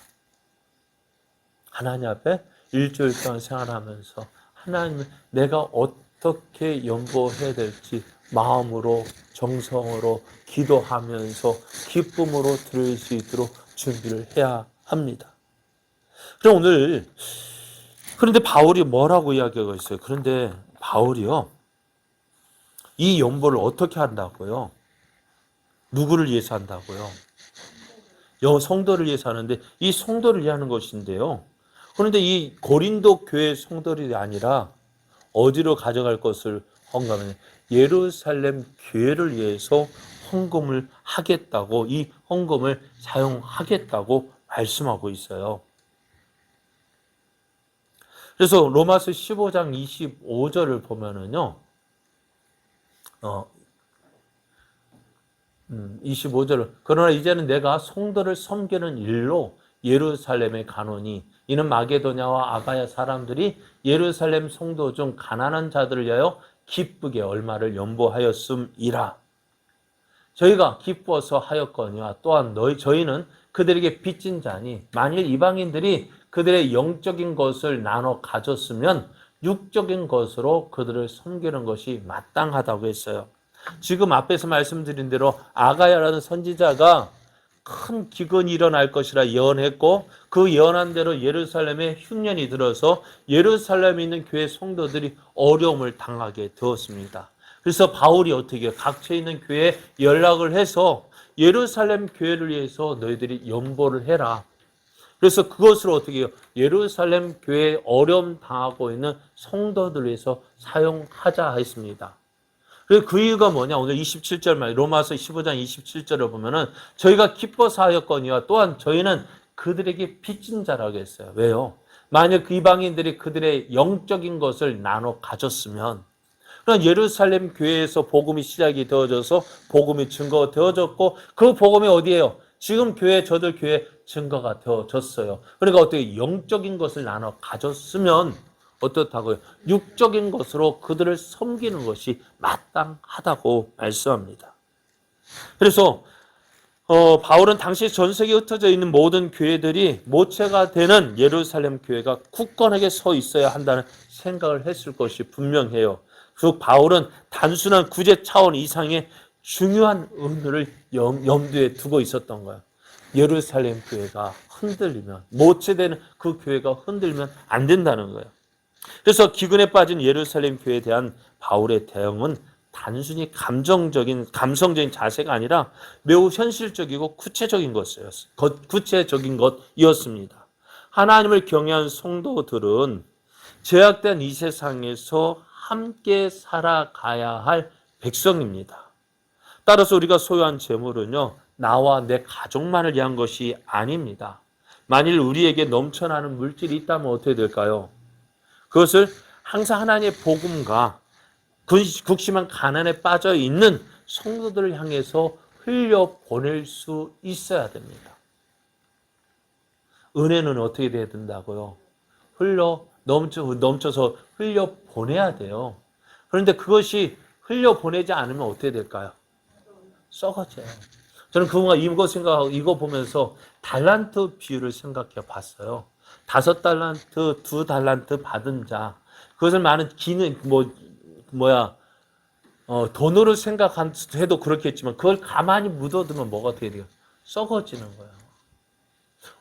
하나님 앞에 일주일 동안 생활하면서 하나님을 내가 어떻게 연보해야 될지 마음으로 정성으로 기도하면서 기쁨으로 드릴 수 있도록 준비를 해야 합니다. 그런데 바울이 뭐라고 이야기하고 있어요? 그런데 바울이요. 이 연보를 어떻게 한다고요? 누구를 위해서 한다고요? 성도를 위해서 하는데 이 성도를 위하는 것인데요. 그런데 이 고린도 교회 성도들이 아니라 어디로 가져갈 것을 헌금하면 예루살렘 교회를 위해서 헌금을 하겠다고 이 헌금을 사용하겠다고 말씀하고 있어요. 그래서 로마서 15장 25절을 보면은요. 25절을 그러나 이제는 내가 성도를 섬기는 일로 예루살렘에 가노니 이는 마게도냐와 아가야 사람들이 예루살렘 성도 중 가난한 자들을 위하여 기쁘게 얼마를 연보하였음이라. 저희가 기뻐서 하였거니와 또한 저희는 그들에게 빚진 자니 만일 이방인들이 그들의 영적인 것을 나눠 가졌으면 육적인 것으로 그들을 섬기는 것이 마땅하다고 했어요. 지금 앞에서 말씀드린 대로 아가야라는 선지자가 큰 기근이 일어날 것이라 예언했고 그 예언한 대로 예루살렘에 흉년이 들어서 예루살렘에 있는 교회 성도들이 어려움을 당하게 되었습니다. 그래서 바울이 어떻게 각처에 있는 교회에 연락을 해서 예루살렘 교회를 위해서 너희들이 연보를 해라. 그래서 그것을 어떻게 해요? 예루살렘 교회에 어려움 당하고 있는 성도들을 위해서 사용하자 했습니다. 그래서 그 이유가 뭐냐? 오늘 27절 말 로마서 15장 27절을 보면은 저희가 기뻐서 하였거니와 또한 저희는 그들에게 빚진 자라고 했어요. 왜요? 만약 그 이방인들이 그들의 영적인 것을 나눠 가졌으면 그럼 예루살렘 교회에서 복음이 시작이 되어져서 복음이 증거되어졌고 그 복음이 어디예요? 지금 저들 교회 증거가 되어졌어요. 그러니까 어떻게 영적인 것을 나눠 가졌으면 어떻다고요? 육적인 것으로 그들을 섬기는 것이 마땅하다고 말씀합니다. 그래서 바울은 당시 전 세계에 흩어져 있는 모든 교회들이 모체가 되는 예루살렘 교회가 굳건하게 서 있어야 한다는 생각을 했을 것이 분명해요. 그 바울은 단순한 구제 차원 이상의 중요한 의미를 염두에 두고 있었던 거예요. 예루살렘 교회가 흔들리면 모체되는 그 교회가 흔들리면 안 된다는 거예요. 그래서 기근에 빠진 예루살렘 교회에 대한 바울의 대응은 단순히 감성적인 자세가 아니라 매우 현실적이고 구체적인 것이었습니다. 하나님을 경외한 성도들은 죄악된 이 세상에서 함께 살아가야 할 백성입니다. 따라서 우리가 소유한 재물은요, 나와 내 가족만을 위한 것이 아닙니다. 만일 우리에게 넘쳐나는 물질이 있다면 어떻게 될까요? 그것을 항상 하나님의 복음과 극심한 가난에 빠져 있는 성도들을 향해서 흘려보낼 수 있어야 됩니다. 은혜는 어떻게 돼야 된다고요? 넘쳐서 흘려보내야 돼요. 그런데 그것이 흘려보내지 않으면 어떻게 될까요? 썩어져요. 저는 이거 보면서 달란트 비유를 생각해 봤어요. 5달란트, 2달란트 받은 자. 그것을 많은 돈으로 생각해도 그렇겠지만 그걸 가만히 묻어두면 뭐가 돼요? 썩어지는 거예요.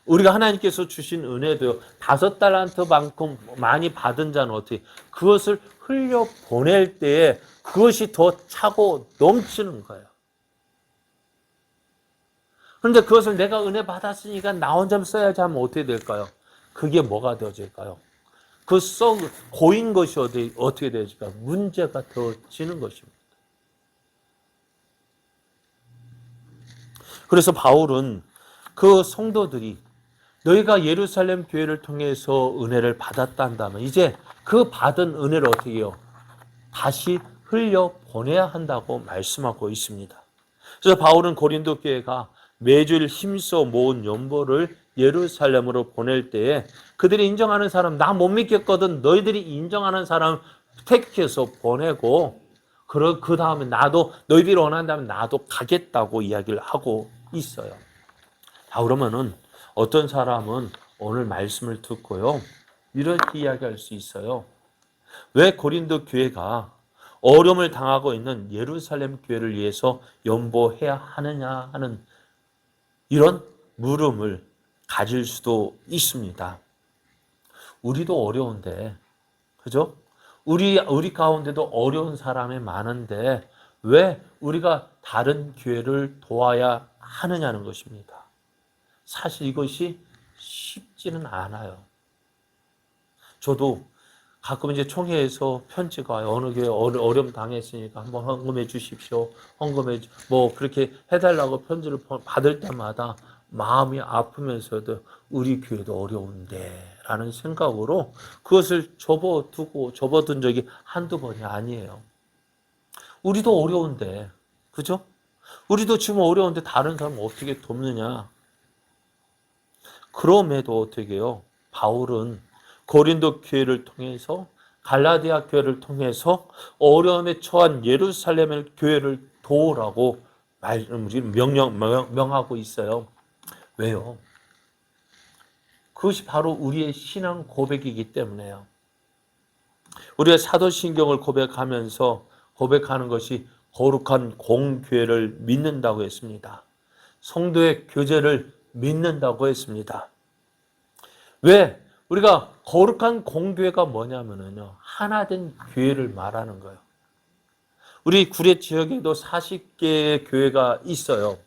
우리가 하나님께서 주신 은혜도요, 5달란트만큼 많이 받은 자는 어떻게, 그것을 흘려보낼 때에 그것이 더 차고 넘치는 거예요. 그런데 그것을 내가 은혜 받았으니까 나 혼자 써야지 하면 어떻게 될까요? 그게 뭐가 되어질까요? 고인 것이 어떻게 되어질까요? 문제가 되어지는 것입니다. 그래서 바울은 그 성도들이 너희가 예루살렘 교회를 통해서 은혜를 받았다 한다면 이제 그 받은 은혜를 어떻게 해요? 다시 흘려보내야 한다고 말씀하고 있습니다. 그래서 바울은 고린도 교회가 매주일 힘써 모은 연보를 예루살렘으로 보낼 때에 그들이 인정하는 사람, 나 못 믿겠거든. 너희들이 인정하는 사람 택해서 보내고 그 다음에 나도 너희들이 원한다면 나도 가겠다고 이야기를 하고 있어요. 자, 그러면은 어떤 사람은 오늘 말씀을 듣고요, 이렇게 이야기할 수 있어요. 왜 고린도 교회가 어려움을 당하고 있는 예루살렘 교회를 위해서 연보해야 하느냐 하는 이런 물음을 가질 수도 있습니다. 우리도 어려운데, 그죠? 우리 가운데도 어려운 사람이 많은데 왜 우리가 다른 교회를 도와야 하느냐는 것입니다. 사실 이것이 쉽지는 않아요. 저도 가끔 이제 총회에서 편지가 와요. 어느 교회 어려움 당했으니까 한번 헌금해 주십시오. 그렇게 해달라고 편지를 받을 때마다 마음이 아프면서도 우리 교회도 어려운데 라는 생각으로 그것을 접어둔 적이 한두 번이 아니에요. 우리도 어려운데, 그죠? 우리도 지금 어려운데 다른 사람 어떻게 돕느냐? 그럼에도 어떻게 해요? 바울은 고린도 교회를 통해서, 갈라디아 교회를 통해서 어려움에 처한 예루살렘 교회를 도우라고 명하고 있어요. 왜요? 그것이 바로 우리의 신앙 고백이기 때문에요. 우리가 사도신경을 고백하는 것이 거룩한 공교회를 믿는다고 했습니다. 성도의 교제를 믿는다고 했습니다. 왜? 우리가 거룩한 공교회가 뭐냐면요, 하나된 교회를 말하는 거예요. 우리 구례 지역에도 40개의 교회가 있어요.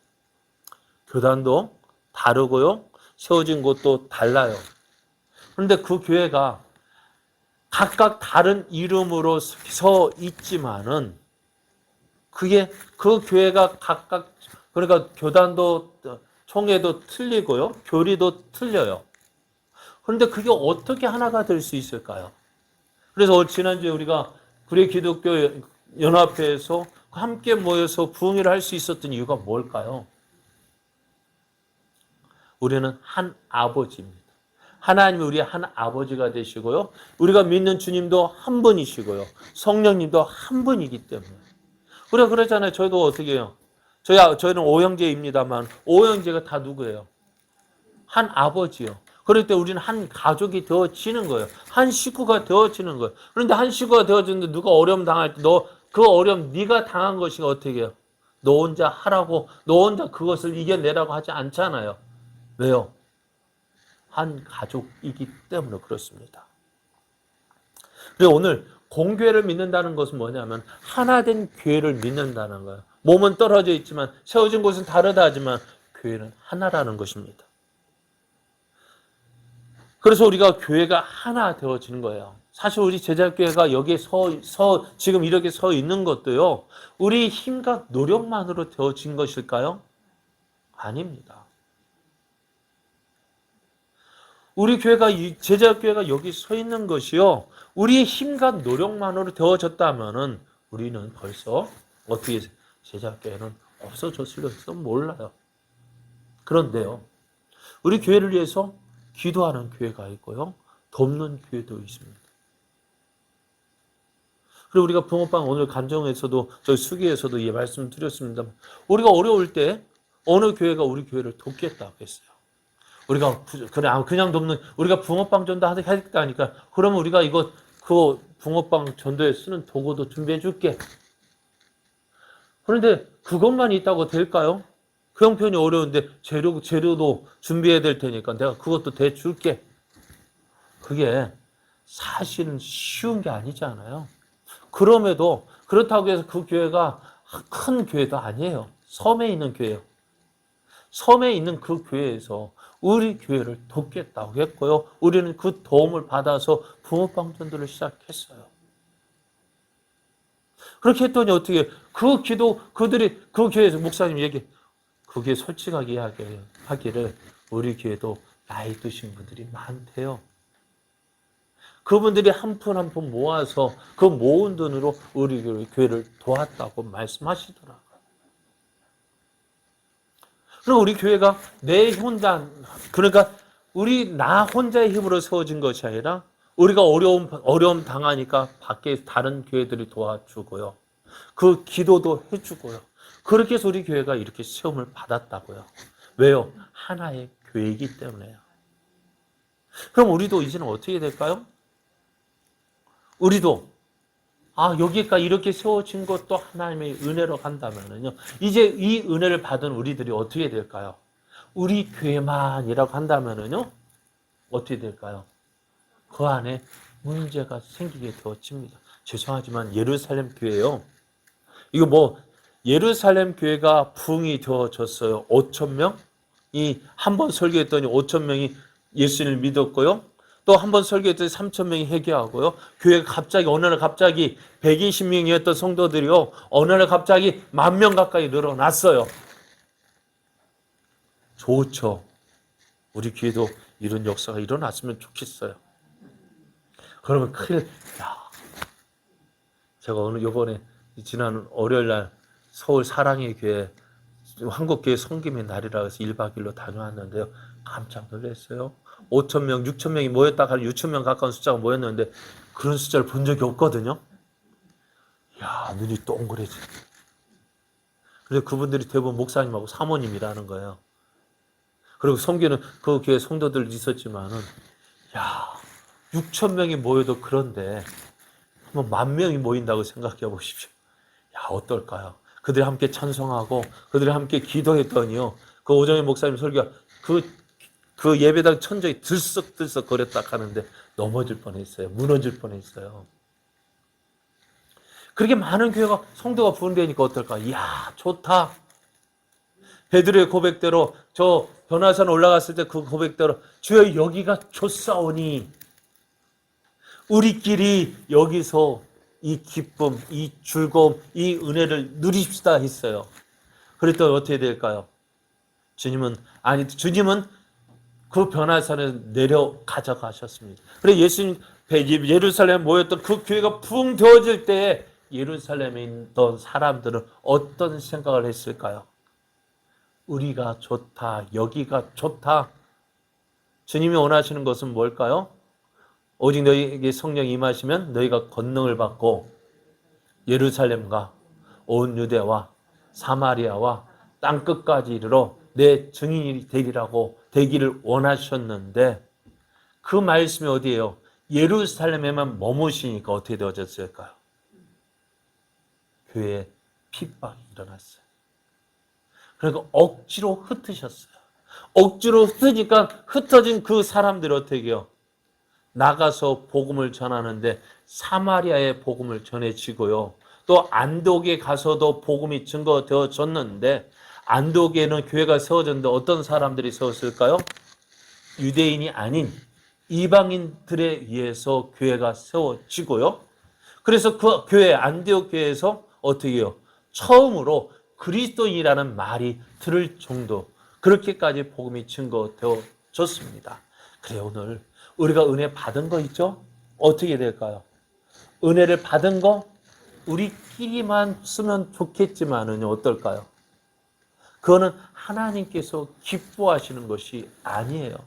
교단도 다르고요, 세워진 곳도 달라요. 그런데 그 교회가 각각 다른 이름으로 서 있지만은 그 교회가 각각, 그러니까 교단도 총회도 틀리고요, 교리도 틀려요. 그런데 그게 어떻게 하나가 될 수 있을까요? 그래서 지난주에 우리가 구례 기독교 연합회에서 함께 모여서 부흥회를 할 수 있었던 이유가 뭘까요? 우리는 한 아버지입니다. 하나님이 우리의 한 아버지가 되시고요, 우리가 믿는 주님도 한 분이시고요, 성령님도 한 분이기 때문에. 우리가 그러잖아요. 저희도 어떻게 해요? 저희는 오형제입니다만 오형제가 다 누구예요? 한 아버지요. 그럴 때 우리는 한 가족이 되어지는 거예요. 한 식구가 되어지는 거예요. 그런데 한 식구가 되어지는데 누가 어려움 당할 때 그 어려움 네가 당한 것이 어떻게 해요? 너 혼자 하라고, 너 혼자 그것을 이겨내라고 하지 않잖아요. 왜요? 한 가족이기 때문에 그렇습니다. 그리고 오늘 공교회를 믿는다는 것은 뭐냐면 하나된 교회를 믿는다는 거예요. 몸은 떨어져 있지만 세워진 곳은 다르다 하지만 교회는 하나라는 것입니다. 그래서 우리가 교회가 하나 되어지는 거예요. 사실 우리 제자교회가 여기에 지금 이렇게 서 있는 것도요, 우리 힘과 노력만으로 되어진 것일까요? 아닙니다. 우리 교회가, 제자교회가 여기 서 있는 것이요, 우리의 힘과 노력만으로 되어졌다면은 우리는 벌써 어떻게 제자교회는 없어졌을지도 몰라요. 그런데요, 우리 교회를 위해서 기도하는 교회가 있고요, 돕는 교회도 있습니다. 그리고 우리가 붕어빵 오늘 간정에서도 저희 수기에서도 이 말씀 드렸습니다. 우리가 어려울 때 어느 교회가 우리 교회를 돕겠다고 했어요. 우리가 그냥 돕는 우리가 붕어빵 전도 하겠다니까 그러면 우리가 그 붕어빵 전도에 쓰는 도구도 준비해 줄게. 그런데 그것만 있다고 될까요? 그 형편이 어려운데 재료도 준비해야 될 테니까 내가 그것도 대줄게. 그게 사실은 쉬운 게 아니잖아요. 그럼에도 그렇다고 해서 그 교회가 큰 교회도 아니에요. 섬에 있는 교회예요. 섬에 있는 그 교회에서 우리 교회를 돕겠다고 했고요. 우리는 그 도움을 받아서 붕어빵 전도를 시작했어요. 그렇게 했더니 어떻게 그들이 그 교회에서 목사님 그게 솔직하게 하기를 우리 교회도 나이 드신 분들이 많대요. 그분들이 한 푼 한 푼 모아서 그 모은 돈으로 우리 교회를 도왔다고 말씀하시더라고요. 그럼 우리 교회가 그러니까 나 혼자의 힘으로 세워진 것이 아니라 우리가 어려움 당하니까 밖에 다른 교회들이 도와주고요. 그 기도도 해주고요. 그렇게 해서 우리 교회가 이렇게 시험을 받았다고요. 왜요? 하나의 교회이기 때문에요. 그럼 우리도 이제는 어떻게 될까요? 우리도 여기까지 이렇게 세워진 것도 하나님의 은혜로 간다면요. 이제 이 은혜를 받은 우리들이 어떻게 될까요? 우리 교회만이라고 한다면요. 어떻게 될까요? 그 안에 문제가 생기게 되어집니다. 죄송하지만 예루살렘 교회요. 예루살렘 교회가 부흥이 되어졌어요. 5천 명이 한 번 설교했더니 5천 명이 예수님을 믿었고요. 또 한 번 설교했더니 3천 명이 회개하고요. 교회가 어느 날 갑자기 120명이었던 성도들이요. 어느 날 갑자기 10,000명 가까이 늘어났어요. 좋죠. 우리 교회도 이런 역사가 일어났으면 좋겠어요. 그러면 제가 요번에 지난 월요일 날 서울 사랑의 교회 한국교회 섬김의 날이라 해서 1박 2일로 다녀왔는데요. 깜짝 놀랐어요. 5,000명, 6,000명이 모였다 한 6,000명 가까운 숫자가 모였는데 그런 숫자를 본 적이 없거든요. 눈이 동그래지. 그래서 그분들이 대부분 목사님하고 사모님이라는 거예요. 그리고 섬기는 그 교회 성도들 있었지만은 6,000명이 모여도 그런데 한번 10,000명이 모인다고 생각해 보십시오. 어떨까요? 그들이 함께 찬송하고 그들이 함께 기도했더니요. 그 오정희 목사님 설교가 그 예배당 천정이 들썩들썩 거렸다 하는데 넘어질 뻔했어요. 무너질 뻔했어요. 그렇게 많은 교회가 성도가 부흥되니까 어떨까? 좋다. 베드로의 고백대로 저 변화산 올라갔을 때 그 고백대로 주여 여기가 좋사오니 우리끼리 여기서 이 기쁨, 이 즐거움, 이 은혜를 누리십시다 했어요. 그랬더니 어떻게 될까요? 주님은 그 변화산을 내려 가져가셨습니다. 그래 예수님 예루살렘에 모였던 그 교회가 부흥되어질 때에 예루살렘에 있던 사람들은 어떤 생각을 했을까요? 우리가 좋다, 여기가 좋다. 주님이 원하시는 것은 뭘까요? 오직 너희에게 성령이 임하시면 너희가 권능을 받고 예루살렘과 온 유대와 사마리아와 땅끝까지 이르러 내 증인이 되기를 원하셨는데 그 말씀이 어디예요? 예루살렘에만 머무시니까 어떻게 되어졌을까요? 교회에 핍박이 일어났어요. 그러니까 억지로 흩으셨어요. 억지로 흩으니까 흩어진 그 사람들이 어떻게 해요? 나가서 복음을 전하는데 사마리아에 복음을 전해지고요. 또 안독에 가서도 복음이 증거되어졌는데 안독에는 교회가 세워졌는데 어떤 사람들이 세웠을까요? 유대인이 아닌 이방인들에 의해서 교회가 세워지고요. 그래서 그 교회 안디옥 교회에서 어떻게 해요? 처음으로 그리스도인이라는 말이 들을 정도 그렇게까지 복음이 증거되어졌습니다. 그래 오늘 우리가 은혜 받은 거 있죠? 어떻게 될까요? 은혜를 받은 거 우리끼리만 쓰면 좋겠지만은 어떨까요? 그거는 하나님께서 기뻐하시는 것이 아니에요.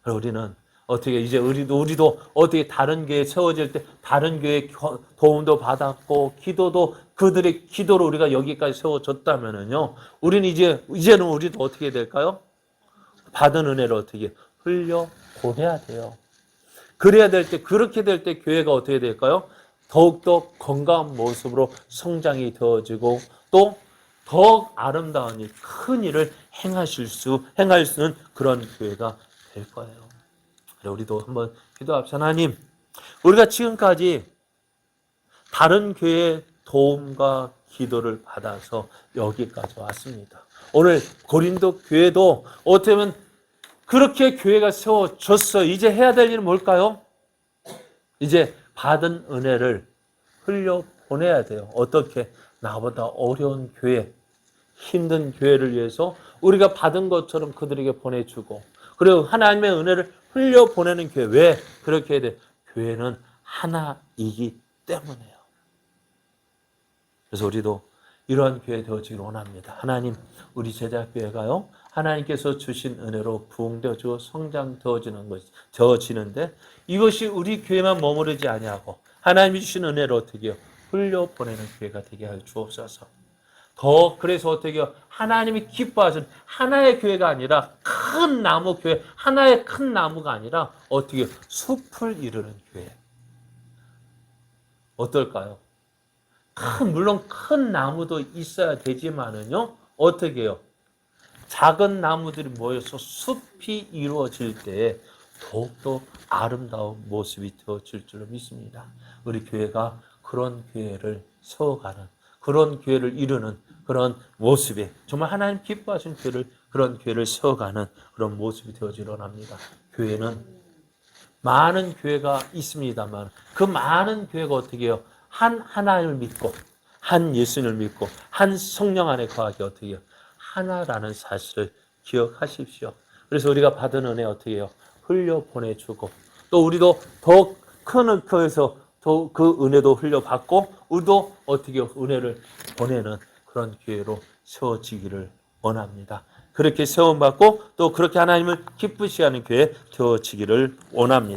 우리는 어떻게 이제 우리도 어떻게 다른 교회에 세워질 때 다른 교회 도움도 받았고 기도도 그들의 기도로 우리가 여기까지 세워졌다면은요. 우리는 이제는 우리도 어떻게 될까요? 받은 은혜를 어떻게 흘려 보내야 돼요. 그래야 될 때 그렇게 될 때 교회가 어떻게 될까요? 더욱더 건강한 모습으로 성장이 되어지고 또 더욱 아름다운 일, 큰 일을 행할 수 있는 그런 교회가 될 거예요. 우리도 한번 기도합시다. 하나님, 우리가 지금까지 다른 교회의 도움과 기도를 받아서 여기까지 왔습니다. 오늘 고린도 교회도 어떻게 보면 그렇게 교회가 세워졌어. 이제 해야 될 일은 뭘까요? 이제 받은 은혜를 흘려보내야 돼요. 어떻게? 나보다 어려운 교회, 힘든 교회를 위해서 우리가 받은 것처럼 그들에게 보내주고 그리고 하나님의 은혜를 흘려보내는 교회. 왜 그렇게 해야 돼? 교회는 하나이기 때문에요. 그래서 우리도 이러한 교회 되어지길 원합니다. 하나님, 우리 제자교회가요, 하나님께서 주신 은혜로 부흥되어지고 성장되어지는데 이것이 우리 교회만 머무르지 아니하고 하나님이 주신 은혜로 어떻게 해요? 흘려보내는 교회가 되게 하여 주옵소서. 더 그래서 어떻게 해요? 하나님이 기뻐하시는 하나의 교회가 아니라 큰 나무 교회, 하나의 큰 나무가 아니라 어떻게 해요? 숲을 이루는 교회. 어떨까요? 물론 큰 나무도 있어야 되지만은요, 어떻게 해요? 작은 나무들이 모여서 숲이 이루어질 때 더욱더 아름다운 모습이 되어질 줄로 믿습니다. 우리 교회가 그런 교회를 세워가는, 그런 교회를 이루는 그런 모습에 정말 하나님 기뻐하신 그런 교회를 세워가는 그런 모습이 되어지길 원합니다. 교회는 많은 교회가 있습니다만 그 많은 교회가 어떻게 해요? 한 하나님을 믿고 한 예수님을 믿고 한 성령 안에 거하게 어떻게 해요? 하나라는 사실을 기억하십시오. 그래서 우리가 받은 은혜 어떻게 해요? 흘려보내주고 또 우리도 더 큰 교회에서 더 그 은혜도 흘려받고 우리도 어떻게 은혜를 보내는 그런 교회로 세워지기를 원합니다. 그렇게 세움받고 또 그렇게 하나님을 기쁘시게 하는 교회 되어지기를 원합니다.